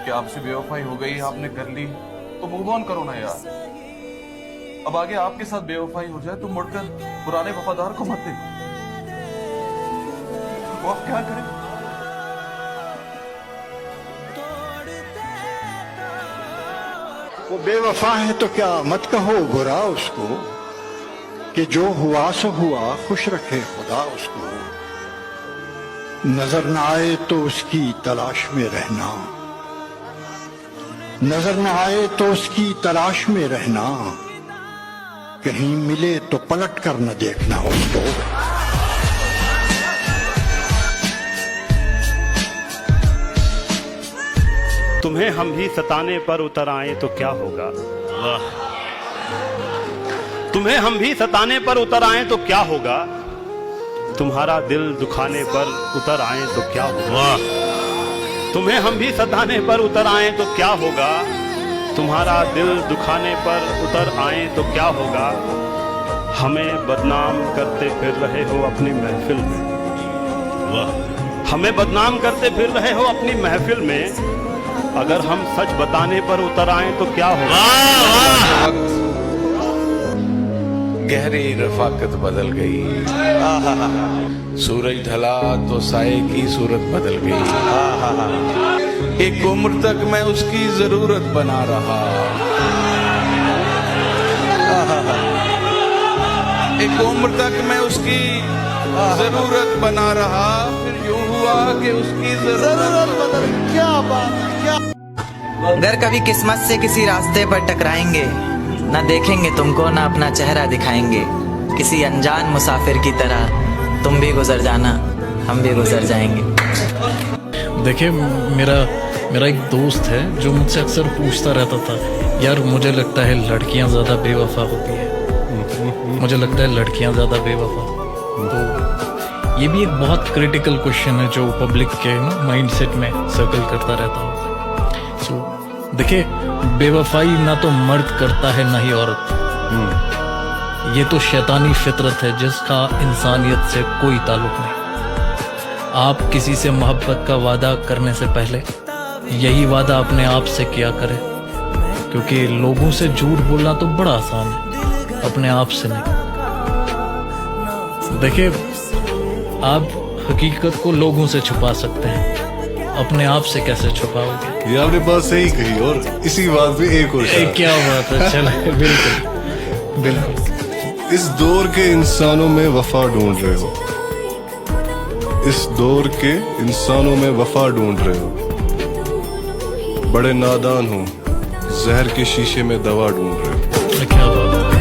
कि आपसे बेवफाई हो गई, आपने कर ली तो मूव ऑन करो ना यार। अब आगे आपके साथ बेवफाई हो जाए तो मुड़कर पुराने वफादार को मत देखो। वो आप क्या करें? वो बेवफा है तो क्या मत कहो बुरा उसको, कि जो हुआ सो हुआ, खुश रखे खुदा उसको। नजर न आए तो उसकी तलाश में रहना, नजर न आए तो उसकी तलाश में रहना, कहीं मिले तो पलट कर न देखना उसको। तुम्हें हम भी सताने पर उतर आए तो क्या होगा। वाह। तुम्हें हम भी सताने पर उतर आए तो क्या होगा, तुम्हारा दिल दुखाने पर उतर आए तो क्या होगा। तुम्हें हम भी सताने पर उतर आए तो क्या होगा, तुम्हारा दिल दुखाने पर उतर आए तो क्या होगा। हमें बदनाम करते फिर रहे हो अपनी महफिल में, वाह। हमें बदनाम करते फिर रहे हो अपनी महफिल में, अगर हम सच बताने पर उतर आए तो क्या होगा। गहरी रफाकत बदल गई, सूरज ढला तो साए की सूरत बदल गई। एक उम्र तक मैं उसकी जरूरत बना रहा, एक उम्र तक मैं उसकी जरूरत बना रहा, फिर यूं हुआ कि उसकी जरूरत बदल। क्या बात, क्या। अगर कभी किस्मत से किसी रास्ते पर टकराएंगे, ना देखेंगे तुमको ना अपना चेहरा दिखाएंगे। किसी अनजान मुसाफिर की तरह तुम भी गुजर जाना, हम भी गुजर जाएंगे। देखिए, मेरा एक दोस्त है जो मुझसे अक्सर पूछता रहता था, यार मुझे लगता है लड़कियां ज़्यादा बेवफा होती है, मुझे लगता है लड़कियां ज़्यादा बेवफा। तो ये भी एक बहुत क्रिटिकल क्वेश्चन है जो पब्लिक के माइंडसेट में सर्कल करता रहता है। सो देखिए, बेवफाई ना तो मर्द करता है ना ही औरत। ये तो शैतानी फितरत है जिसका इंसानियत से कोई ताल्लुक नहीं। आप किसी से मोहब्बत का वादा करने से पहले यही वादा अपने आप से किया करें, क्योंकि लोगों से झूठ बोलना तो बड़ा आसान है, अपने आप से नहीं। देखिए, आप हकीकत को लोगों से छुपा सकते हैं, अपने आप से कैसे छुपाओगे। ये आपने बात सही कही, और इसी बात पे एक और क्या बात है। चले, बिल्कुल बिल्कुल। इस दौर के इंसानों में वफा ढूंढ रहे हो, इस दौर के इंसानों में वफा ढूंढ रहे हो, बड़े नादान हो, जहर के शीशे में दवा ढूंढ रहे हो। क्या बात है।